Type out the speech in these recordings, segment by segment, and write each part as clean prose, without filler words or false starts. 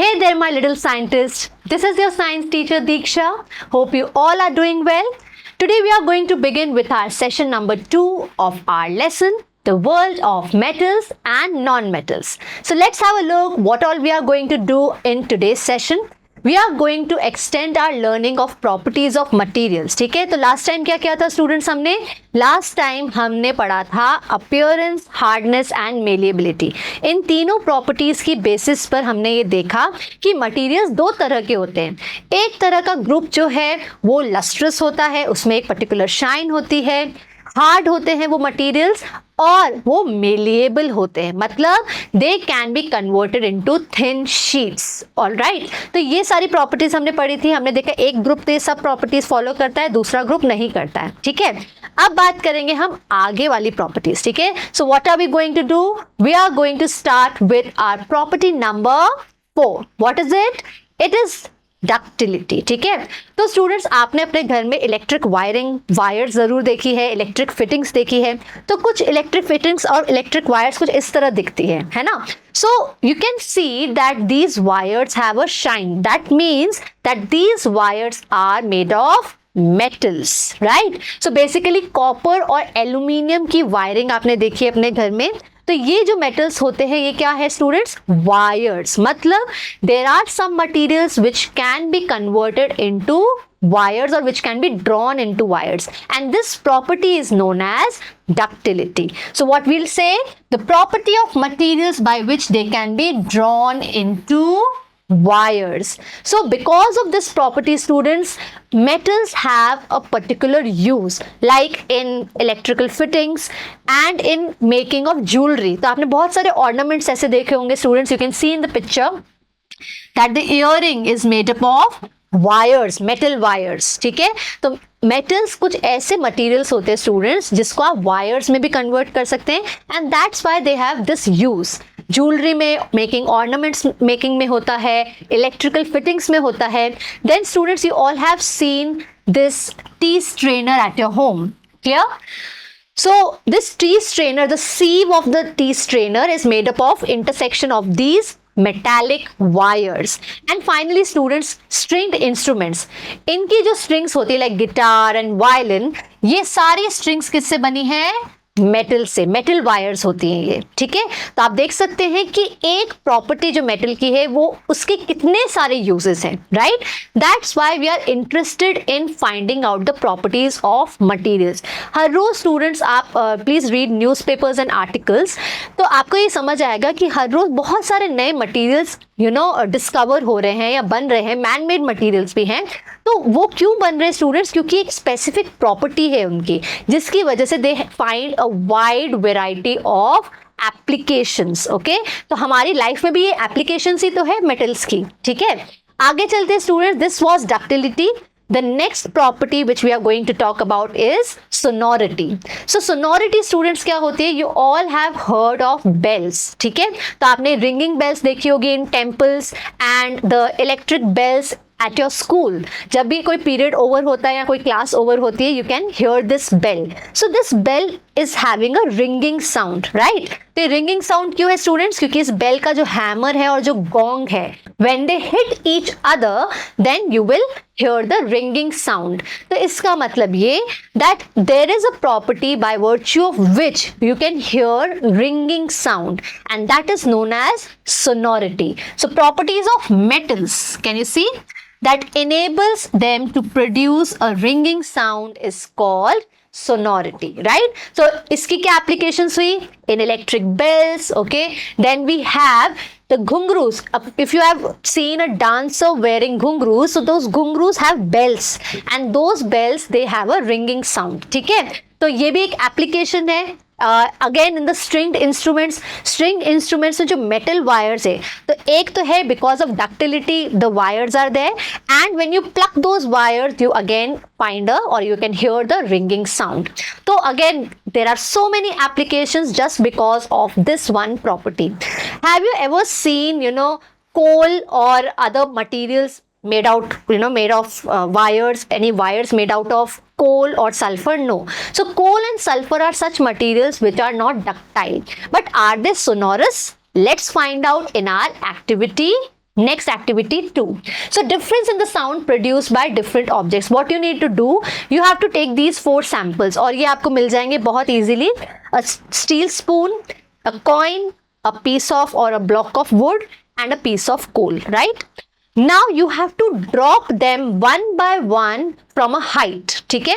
Hey there, my little scientists. This is your science teacher Deeksha. Hope you all are doing well. Today we are going to begin with our session number 2 of our lesson, the world of metals and non-metals. So let's have a look what all we are going to do in today's session. We are going to extend our learning of properties of materials. ठीक है, तो last time क्या किया था students हमने? Last time हमने पढ़ा था अपीयरेंस, हार्डनेस एंड मेलिएबिलिटी. इन तीनों प्रॉपर्टीज की बेसिस पर हमने ये देखा कि मटेरियल्स दो तरह के होते हैं. एक तरह का ग्रुप जो है वो लस्ट्रस होता है, उसमें एक पर्टिकुलर शाइन होती है. हार्ड होते हैं वो मटेरियल्स और वो मेलिएबल होते हैं, मतलब दे can be converted into thin sheets. Alright, तो ये सारी प्रॉपर्टीज हमने पढ़ी थी. हमने देखा एक ग्रुप तो ये सब प्रॉपर्टीज फॉलो करता है, दूसरा ग्रुप नहीं करता है. ठीक है, अब बात करेंगे हम आगे वाली प्रॉपर्टीज. ठीक है, so what are we going to do? We are going to start with our property number 4. What is it? It is ductility. ठीक है, तो स्टूडेंट्स आपने अपने घर में इलेक्ट्रिक वायर जरूर देखी है, इलेक्ट्रिक फिटिंग्स देखी है. तो कुछ इलेक्ट्रिक फिटिंग्स और इलेक्ट्रिक वायर्स कुछ इस तरह दिखती है ना. So you can see that these wires have a shine. That means that these wires are made of metals, right. So basically copper और एल्यूमिनियम की वायरिंग आपने देखी है अपने घर में. तो ये जो मेटल्स होते हैं ये क्या है स्टूडेंट्स? वायर्स. मतलब there are some materials which can be converted into wires or which can be drawn into wires, and this property is known as ductility. So what we'll say, the property of materials by which they can be drawn into wires. So because of this property students, metals have a particular use, like in electrical fittings and in making of jewelry. तो आपने बहुत सारे ornaments ऐसे देखे होंगे students. You can see in the picture that the earring is made up of wires, metal wires. ठीक है, तो मेटल्स कुछ ऐसे मटेरियल्स होते हैं स्टूडेंट्स जिसको आप वायर्स में भी कन्वर्ट कर सकते हैं, and that's why they have this use. Jewellery में मेकिंग, ऑर्नामेंट्स मेकिंग में होता है, इलेक्ट्रिकल फिटिंग्स में होता है. Then students you all have seen this tea strainer at your home. Clear? So this tea strainer, the sieve of the tea strainer is made up of intersection of these metallic wires. And finally students, stringed instruments, इनकी जो strings होती है like guitar and violin, ये सारी strings किससे बनी है? Metal से, मेटल वायर्स होती हैं ये. ठीक है, तो आप देख सकते हैं कि एक प्रॉपर्टी जो मेटल की है वो उसके कितने सारे यूजेस हैं, right. That's why we are interested in finding out the properties of materials. हर रोज स्टूडेंट्स आप please read newspapers and articles, तो आपको ये समझ आएगा कि हर रोज बहुत सारे नए मटेरियल्स डिस्कवर हो रहे हैं या बन रहे हैं. मैन मेड मटेरियल्स भी हैं. तो वो क्यों बन रहे हैं स्टूडेंट्स? क्योंकि एक स्पेसिफिक प्रॉपर्टी है उनकी जिसकी वजह से they find a wide variety of applications. Okay, तो हमारी लाइफ में भी ये एप्लीकेशंस ही तो है मेटल्स की. ठीक है, आगे चलते हैं students. This was ductility. The next property which we are going to talk about is sonority. So sonority students क्या होती है? You all have heard of bells. ठीक है, तो आपने ringing bells देखी होगी in temples and the electric bells at your school. जब भी कोई पीरियड ओवर होता है या कोई क्लास ओवर होती है, you can hear this bell. So this bell is having a ringing sound, right? तो ringing sound क्यों है स्टूडेंट्स? क्योंकि इस बेल का जो हैमर है और जो गोंग है, when they hit each other, then you will hear the ringing sound. तो इसका मतलब ये that there is a property by virtue of which you can hear ringing sound, and that is known as sonority. So properties of metals, can you see? That enables them to produce a ringing sound is called sonority, right? So iski kya applications hui? In electric bells. Okay, then we have the ghungroos. If you have seen a dancer wearing ghungroos, so those ghungroos have bells, and those bells they have a ringing sound. ठीक है, तो ये भी एक application है. Again in the stringed instruments में जो metal wires है, तो एक तो है because of ductility the wires are there, and when you pluck those wires you again find और you can hear the ringing sound. So again there are so many applications just because of this one property. Have you ever seen coal or other materials made of wires, any wires made out of coal or sulfur? No. So coal and sulfur are such materials which are not ductile, but are they sonorous? Let's find out in our activity Next activity 2. So difference in the sound produced by different objects. What you need to do, you have to take these 4 samples और ये आपको मिल जाएंगे बहुत easily. A steel spoon, a coin, a piece of or a block of wood and a piece of coal, right? Now you have to drop them one by one from a height. ठीक है?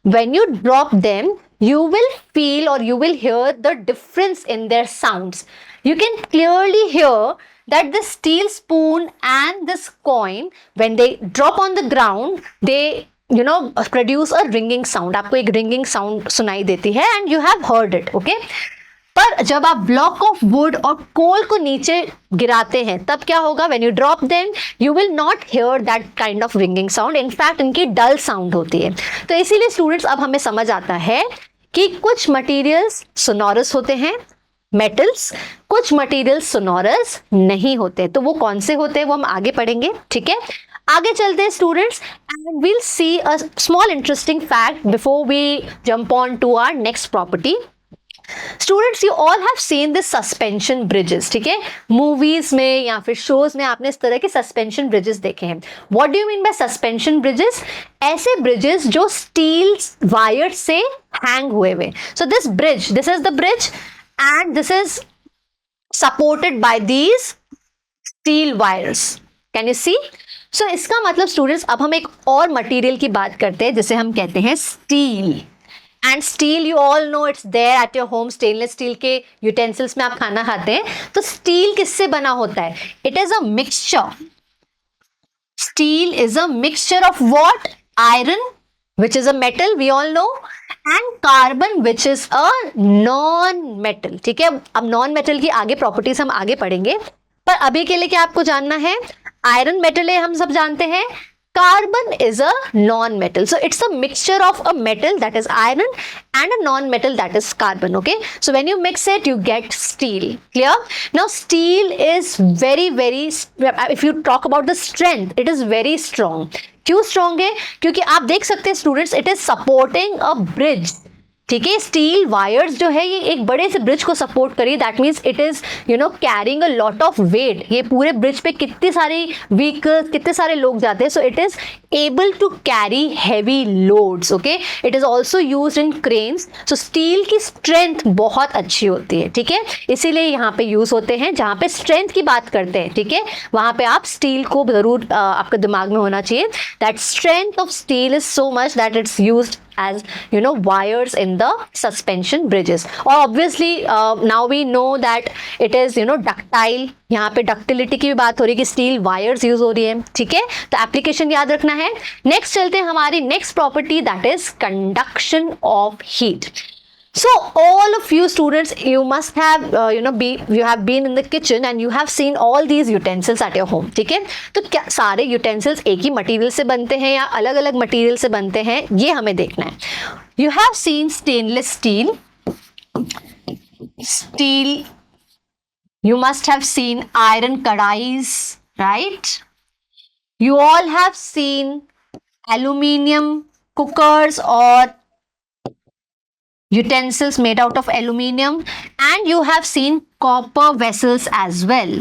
When you drop them, you will feel or you will hear the difference in their sounds. You can clearly hear that the steel spoon and this coin, when they drop on the ground, they produce a ringing sound. आपको एक ringing sound सुनाई देती है and you have heard it, okay? पर जब आप block of would और कोल को नीचे गिराते हैं तब क्या होगा? When you drop them, you will not hear that kind of ringing sound. In fact, इनकी डल साउंड होती है. तो इसीलिए स्टूडेंट्स अब हमें समझ आता है कि कुछ मटीरियल्स सोनोरस होते हैं, मेटल्स, कुछ मटेरियल्स सोनोरस नहीं होते. तो वो कौन से होते हैं वो हम आगे पढ़ेंगे. ठीक है, आगे चलते हैं students and we'll see a small interesting fact before we jump on to our next property. Students, you all have seen this suspension bridges. ठीक है, मूवीज में या फिर शोज में आपने इस तरह के सस्पेंशन ब्रिजेस देखे हैं. What do you mean by suspension bridges? ऐसे ब्रिजेस जो स्टील वायर से हैंग हुए हुए. So this bridge, this is the bridge and this is supported by these steel wires. Can you see? So इसका मतलब students अब हम एक और मटेरियल की बात करते हैं जिसे हम कहते हैं steel. And steel you all know, it's there at your home. Stainless steel के यूटेंसिल्स में आप खाना खाते हैं. तो स्टील किससे बना होता है? It is a mixture. Steel is a mixture of what? Iron, which is a metal, we all know, and carbon, which is a non-metal. ठीक है, अब नॉन मेटल की आगे प्रॉपर्टीज हम आगे पढ़ेंगे, पर अभी के लिए क्या आपको जानना है? आयरन मेटल है, हम सब जानते हैं. Carbon is a non-metal. So it's a mixture of a metal that is iron and a non-metal that is carbon. Okay. So when you mix it, you get steel. Clear? Now steel is very, if you talk about the strength, it is very strong. क्यों strong है? क्योंकि आप देख सकते हैं students, it is supporting a bridge. ठीक है, steel wires जो है ये एक बड़े से ब्रिज को सपोर्ट करिए. That means it is carrying a lot of weight. ये पूरे ब्रिज पे कितने सारे व्हीकल्स, कितने सारे लोग जाते हैं. So it is able to carry heavy loads. Okay, it is also used in cranes. So steel की स्ट्रेंथ बहुत अच्छी होती है. ठीक है, इसीलिए यहाँ पे यूज होते हैं. जहाँ पे स्ट्रेंथ की बात करते हैं, ठीक है, वहाँ पे आप स्टील को जरूर आपके दिमाग में होना चाहिए. That strength of steel is so much that it's used as wires in the suspension bridges. Or obviously now we know that it is ductile. यहाँ पे ductility की भी बात हो रही है कि स्टील वायर्स यूज हो रही है. ठीक है, तो एप्लीकेशन याद रखना है. नेक्स्ट चलते हैं हमारी next property, that is conduction of heat. So all of you students, you must have you have been in the kitchen and you have seen all these utensils at your home. ठीक है, तो क्या सारे utensils एक ही material से बनते हैं या अलग अलग मटेरियल से बनते हैं, ये हमें देखना है. You have seen stainless steel. You must have seen iron kadais, right? You all have seen aluminium cookers or utensils made out of aluminium, and you have seen copper vessels as well.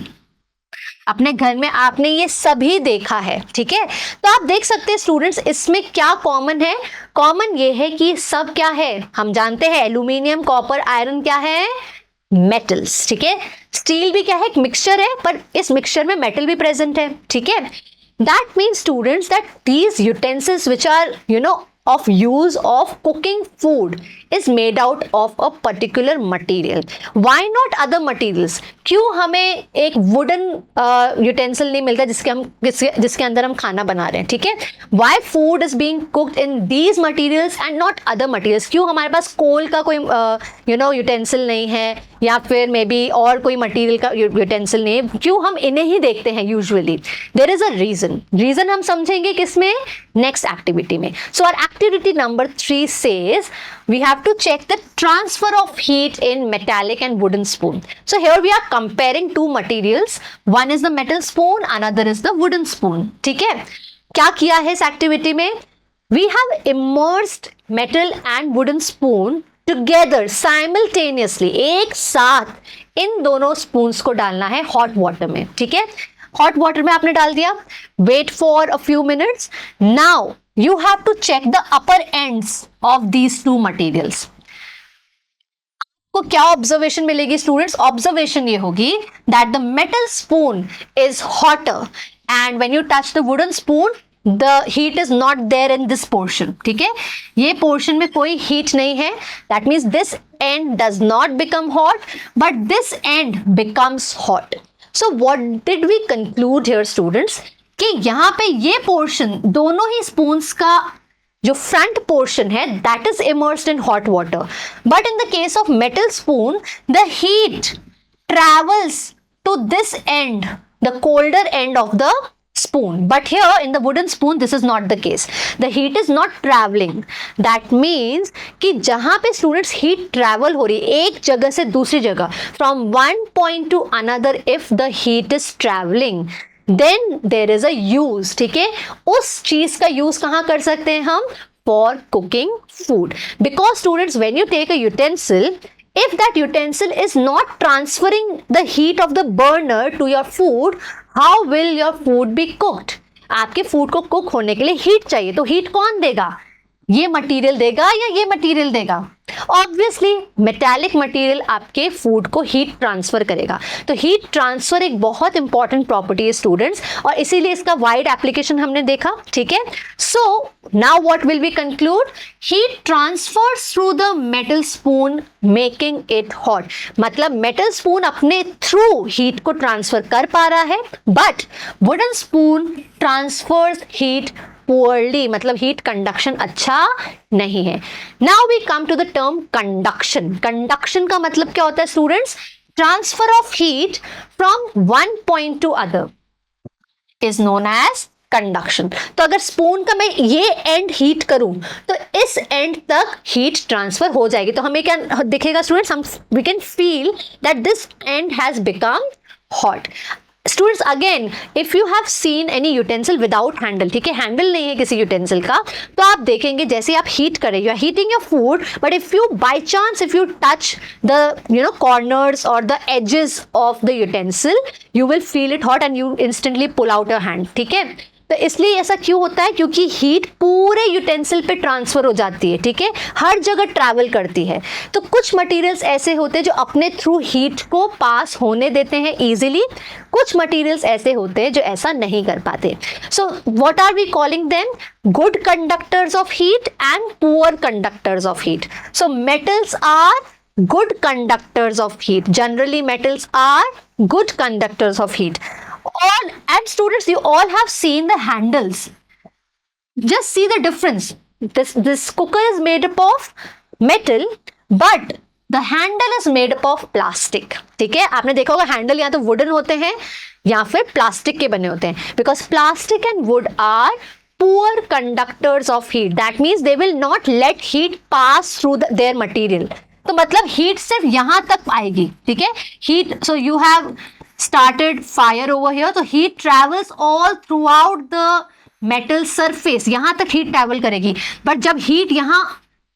अपने घर में आपने ये सभी देखा है. ठीक है, तो आप देख सकते हैं स्टूडेंट्स, इसमें क्या कॉमन है? कॉमन ये है कि सब क्या है, हम जानते हैं एल्यूमिनियम, कॉपर, आयरन क्या है? मेटल्स. ठीक है, स्टील भी क्या है? एक मिक्सचर है, पर इस मिक्सचर में मेटल भी प्रेजेंट है. ठीक है, that means students that these utensils which are of use of cooking food is made out of a particular material. Why not other materials? क्यों हमें एक वुडन यूटेंसिल नहीं मिलता जिसके अंदर हम खाना बना रहे हैं? ठीक है, why food is being cooked in these materials and not other materials? क्यों हमारे पास कोल का कोई यूटेंसिल नहीं है या फिर मे बी और कोई मटेरियल का यूटेंसिल नहीं है? क्यों हम इन्हें ही देखते हैं usually? There is a reason हम समझेंगे किसमें? नेक्स्ट एक्टिविटी में. So our activity number 3 says we have to check the transfer of heat in metallic and wooden spoon. So here we are comparing two materials. One is the metal spoon, another is the wooden spoon. ठीक है, क्या किया है इस activity में? We have immersed metal and wooden spoon together simultaneously. एक साथ इन दोनों स्पून्स को डालना है हॉट वाटर में. ठीक है, हॉट वाटर में आपने डाल दिया, wait for a few minutes. Now you have to check the upper ends of these two materials. को क्या ऑब्जर्वेशन मिलेगी स्टूडेंट्स? ऑब्जर्वेशन ये होगी that the metal spoon is hotter and when you touch the wooden spoon the heat is not there in this portion. ठीक है, ये portion में कोई हीट नहीं है. That means this end does not become hot but this and becomes hot. So what did we conclude here students कि यहाँ पे ये पोर्शन दोनों ही स्पून्स का जो फ्रंट पोर्शन है that is immersed in hot water, but in the case of metal spoon the heat travels to this end, the colder end of the spoon. But here in the wooden spoon this is not the case. The heat is not traveling. That means कि जहाँ पे students heat travel हो रही है एक जगह से दूसरी जगह, from one point to another, if the heat is traveling then there is a use. ठीक है, उस चीज का यूज कहाँ कर सकते हैं हम? For cooking food. Because students, when you take a utensil, if that utensil is not transferring the heat of the burner to your food, how will your food be cooked? आपके food को cook होने के लिए heat चाहिए, तो heat कौन देगा? ये मटेरियल देगा या ये मटेरियल देगा? ऑब्वियसली मेटालिक मटेरियल आपके फूड को हीट ट्रांसफर करेगा. तो हीट ट्रांसफर एक बहुत इंपॉर्टेंट प्रॉपर्टी है स्टूडेंट्स, और इसीलिए इसका वाइड एप्लीकेशन हमने देखा. ठीक है, so now what will we conclude? Heat transfers through the metal spoon making it hot. मतलब मेटल स्पून अपने थ्रू हीट को ट्रांसफर कर पा रहा है, but wooden spoon transfers heat poorly, मतलब हीट कंडक्शन अच्छा नहीं है. Now we come to the term conduction. Conduction का मतलब क्या होता है students? Transfer of heat from one point to other is known as conduction. तो अगर स्पून का मैं ये एंड हीट करूं तो इस एंड तक हीट ट्रांसफर हो जाएगी. तो हमें क्या दिखेगा स्टूडेंट्स? हम we can feel that this end has become hot. Students again, if you have seen any utensil without handle, ठीक है, हैंडल नहीं है किसी यूटेंसिल का, तो आप देखेंगे जैसे आप हीट करें, you are heating your food, but if you by chance if you touch the corners और the edges of the utensil, you will feel it hot and you instantly pull out your hand. ठीक है, तो इसलिए ऐसा क्यों होता है? क्योंकि हीट पूरे यूटेंसिल पे ट्रांसफर हो जाती है. ठीक है, हर जगह ट्रैवल करती है. तो कुछ मटेरियल्स ऐसे होते हैं जो अपने थ्रू हीट को पास होने देते हैं इजीली, कुछ मटेरियल्स ऐसे होते हैं जो ऐसा नहीं कर पाते. So what are we calling them? Good conductors of heat and poor conductors of heat. So metals are good conductors of heat. Generally metals are good conductors of heat. And students, you all have seen the handles. Just see the difference. This cooker is made up of metal, but the handle is made up of plastic. ठीक है, आपने देखा होगा handle या तो wooden होते हैं या फिर प्लास्टिक के बने होते हैं. Because plastic and wood are poor conductors of heat. That means they will not let heat pass through their material. तो मतलब हीट सिर्फ यहां तक आएगी. ठीक है, heat, so you have started fire over here, तो heat travels all throughout the metal surface, यहां तक हीट ट्रेवल करेगी. बट जब हीट यहां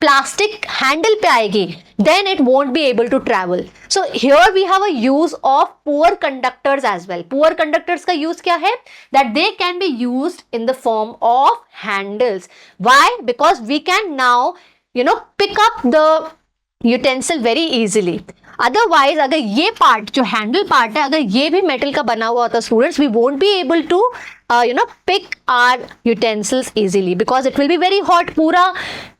प्लास्टिक हैंडल पे आएगी then it won't be able to travel. So here we have a use of poor conductors as well. Poor conductors का use क्या है? That they can be used in the form of handles. Why? Because we can now pick up the utensil very easily. Otherwise अगर ये part जो handle part है अगर ये भी मेटल का बना हुआ होता students, we won't be able to pick our utensils easily because it will be very hot. पूरा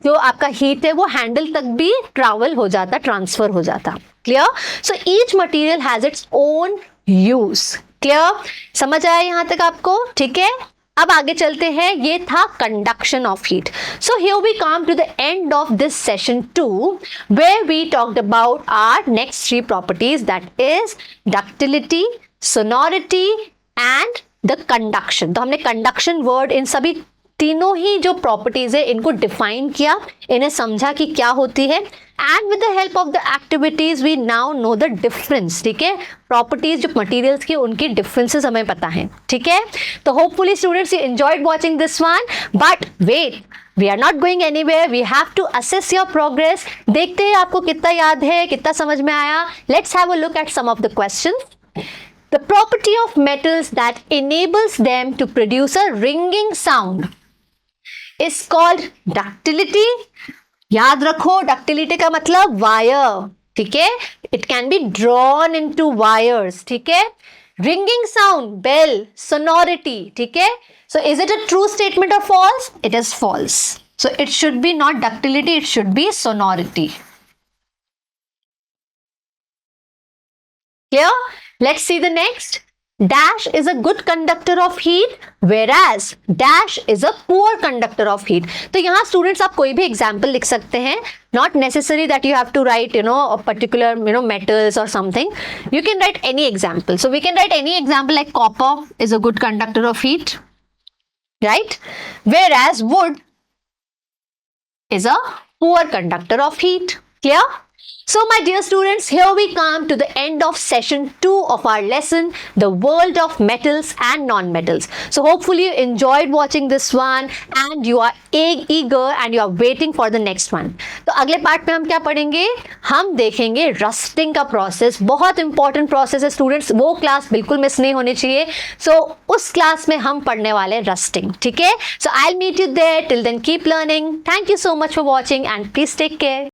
जो आपका हीट है वो हैंडल तक भी ट्रैवल हो जाता, ट्रांसफर हो जाता. Clear? So each material has its own use. Clear? समझ आया यहाँ तक आपको? ठीक है, अब आगे चलते हैं. ये था conduction of heat. So here we come to the end of this session 2 where we talked about our next 3 properties, that is ductility, sonority and the conduction. तो हमने कंडक्शन वर्ड इन सभी तीनों ही जो प्रॉपर्टीज है इनको define किया, इन्हें समझा कि क्या होती है, and with the help of the activities we now know the difference. ठीक है, प्रॉपर्टीज जो मटेरियल्स की उनकी डिफरेंसेस हमें पता है. ठीक है, तो hopefully students you enjoyed watching this one, but wait, we are not going anywhere, we have to assess your progress. देखते हैं आपको कितना याद है, कितना समझ में आया. Let's have a look at some of the questions. The property of metals that enables them to produce a ringing sound is called ductility. याद रखो ductility का मतलब वायर, ठीक है? It can be drawn into wires, ठीक है? Ringing sound, bell, sonority, ठीक है? So is it a true statement or false? It is false. So it should be not ductility, it should be sonority. Clear? Let's see the next. Dash is a good conductor of heat, whereas dash is a poor conductor of heat. तो यहाँ students आप कोई भी example लिख सकते हैं. Not necessary that you have to write, a particular, metals or something. You can write any example. So we can write any example like copper is a good conductor of heat, right? Whereas wood is a poor conductor of heat. Clear? So my dear students, here we come to the end of session 2 of our lesson, the world of metals and non-metals. So hopefully you enjoyed watching this one and you are eager and you are waiting for the next one. तो अगले part में हम क्या पढ़ेंगे? हम देखेंगे rusting का process. बहुत इंपॉर्टेंट प्रोसेस है स्टूडेंट्स, वो क्लास बिल्कुल मिस नहीं होनी चाहिए. So उस क्लास में हम पढ़ने वाले रस्टिंग, ठीक है? So I'll meet you there. Till then keep learning. Thank you so much for watching and please take care.